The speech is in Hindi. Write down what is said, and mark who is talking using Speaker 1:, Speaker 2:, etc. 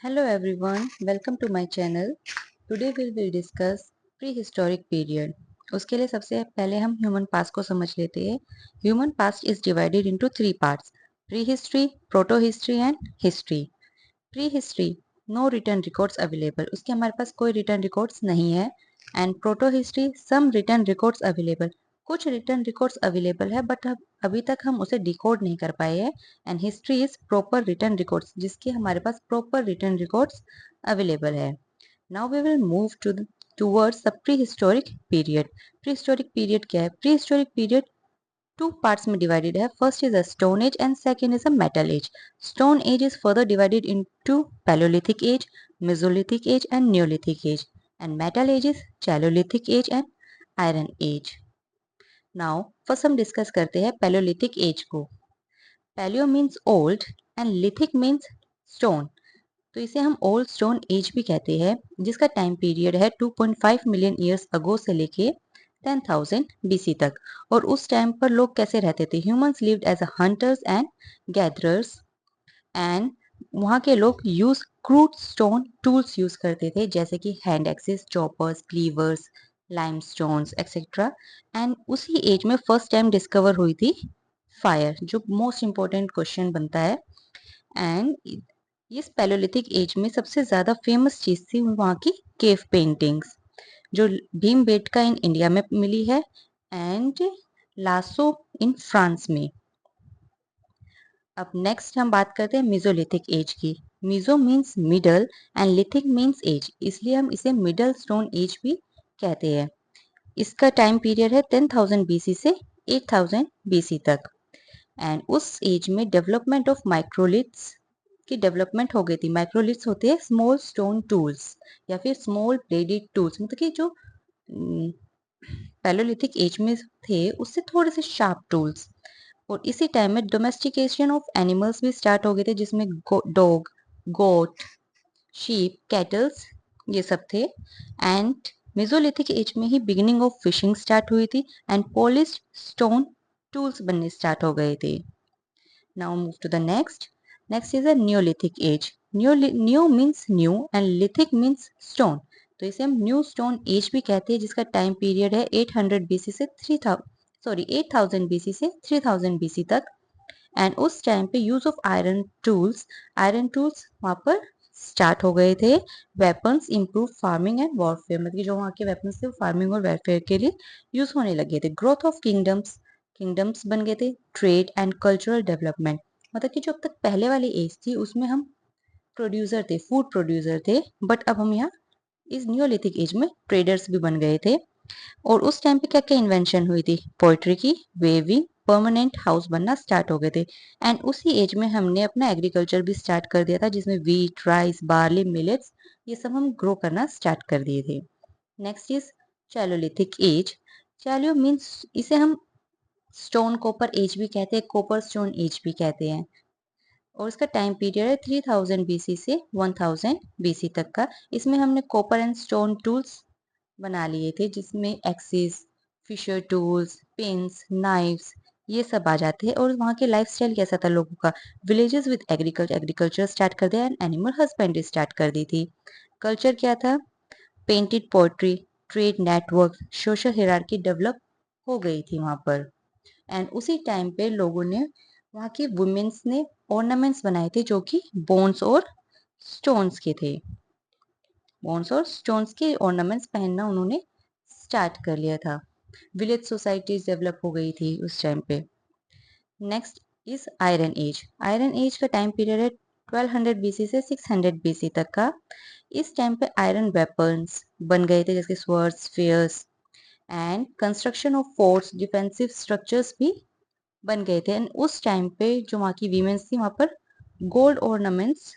Speaker 1: Hello everyone, welcome to my channel. Today we will discuss prehistoric period. उसके लिए सबसे पहले हम ह्यूमन पास्ट को समझ लेते हैं. Human past is divided into three parts: prehistory, protohistory and history. Prehistory, no written records available, उसके हमारे पास कोई रिटर्न रिकॉर्ड्स नहीं है. And protohistory, some written records available, कुछ रिटर्न रिकॉर्ड्स अवेलेबल है बट अभी तक हम उसे डिकोड नहीं कर पाए हैं. And history is proper written records, जिसके हमारे पास प्रॉपर रिटर्न रिकॉर्ड्स अवेलेबल है. Now we will move towards the prehistoric period. Prehistoric period क्या है? Prehistoric period two parts में डिवाइडेड है. First is a stone age and second is a metal age. Stone age is further divided into palaeolithic age, mesolithic age and neolithic age. And metal age is chalcolithic age and iron age. Now first हम डिस्कस करते हैं पैलोलिथिक एज को. Palaeo means old and lithic means stone. तो इसे हम ओल्ड स्टोन एज भी कहते हैं, जिसका टाइम पीरियड है 2.5 मिलियन ईयर्स अगो से लेके 10,000 बीसी तक. और उस टाइम पर लोग कैसे रहते थे? Humans lived as a hunters and gatherers. And वहाँ के लोग use crude stone tools use करते थे, जैसे कि hand axes, choppers, cleavers, limestones etcetera. And उसी एज में फर्स्ट टाइम डिस्कवर हुई थी फायर, जो मोस्ट इंपॉर्टेंट क्वेश्चन बनता है. एंड इस पैलोलिथिक एज में सबसे ज्यादा फेमस चीज थी वहाँ की केव पेंटिंग्स, जो भीमबेटका इन इंडिया में मिली है एंड लासो इन फ्रांस में. अब नेक्स्ट हम बात करते हैं मिजोलिथिक एज की. Meso means middle and lithic means age, इसलिए हम इसे मिडल स्टोन एज भी कहते हैं. इसका टाइम पीरियड है 10,000 बीसी से 8,000 बीसी तक. एंड उस एज में डेवलपमेंट ऑफ माइक्रोलिथ्स की डेवलपमेंट हो गई थी. माइक्रोलिथ्स होते हैं स्मॉल स्टोन टूल्स या फिर स्मॉल ब्लेडेड टूल्स, मतलब कि जो पैलोलिथिक एज में थे उससे थोड़े से शार्प टूल्स. और इसी टाइम में डोमेस्टिकेशन ऑफ एनिमल्स भी स्टार्ट हो गए थे, जिसमें डॉग, गोट, शीप, कैटल्स ये सब थे. एंड मेसोलिथिक एज में ही बिगिनिंग ऑफ फिशिंग स्टार्ट हुई थी एंड पॉलिश्ड स्टोन टूल्स बनने स्टार्ट हो गए थे. Now move to the next. Next is a neolithic age. Neo means new and lithic means stone. तो इसे हम न्यू स्टोन एज भी कहते हैं, जिसका टाइम पीरियड है 800 बीसी से 8000 बीसी से 3000 बीसी तक. एंड उस टाइम पे यूज ऑफ आयरन टूल्स वहां पर स्टार्ट हो गए थे. Weapons improve farming and warfare, मतलब कि जो वहाँ के वेपन्स थे वो फार्मिंग और वेरफेयर के लिए यूज होने लगे थे. ग्रोथ ऑफ किंगडम्स बन गए थे. ट्रेड एंड कल्चरल डेवलपमेंट, मतलब कि जो अब तक पहले वाली एज थी उसमें हम प्रोड्यूसर थे, फूड प्रोड्यूसर थे, बट अब हम यहाँ इस न्यूलिथिक एज में ट्रेडर्स भी बन गए थे. और उस टाइम पे क्या क्या इन्वेंशन हुई थी? पोइट्री की, वेविंग, परमानेंट हाउस बनना स्टार्ट हो गए थे. एंड उसी एज में हमने अपना एग्रीकल्चर भी स्टार्ट कर दिया था, जिसमें वीट, राइस, बार्ली, मिलेट्स ये सब हम ग्रो करना स्टार्ट कर दिए थे. Next is chalcolithic age. Chalco means, इसे हम स्टोन कॉपर एज भी कहते हैं, कॉपर स्टोन एज भी कहते हैं. और इसका टाइम पीरियड है 3000 बीसी से 1000 बीसी तक का. इसमें हमने कॉपर एंड स्टोन टूल्स बना लिए थे, जिसमें axes, fisher tools, pins, knifes ये सब आ जाते हैं. और वहाँ के लाइफस्टाइल कैसा था लोगों का? विलेजेस विद एग्रीकल्चर स्टार्ट कर दिया एंड एनिमल हस्बेंड्री स्टार्ट कर दी थी. कल्चर क्या था? Painted poetry, trade network, social hierarchy develop हो गई थी वहाँ पर. एंड उसी टाइम पे लोगों ने, वहाँ की वुमेन्स ने ऑर्नामेंट्स बनाए थे, जो कि बोन्स और स्टोन्स के थे. बोन्स और स्टोन्स के ऑर्नामेंट्स पहनना उन्होंने स्टार्ट कर लिया था. विलेज सोसाइटीज डेवलप हो गई थी उस टाइम पे. Next is iron age. Iron age का टाइम पीरियड है 1200 बीसी से 600 बीसी तक का. इस टाइम पे आयरन वेपन्स बन गए थे, जैसे swords, spheres. And construction of forts, defensive structures भी बन गए थे. एंड उस टाइम पे जो वहाँ की वीमेंस थी, वहाँ पर गोल्ड ऑर्नामेंट्स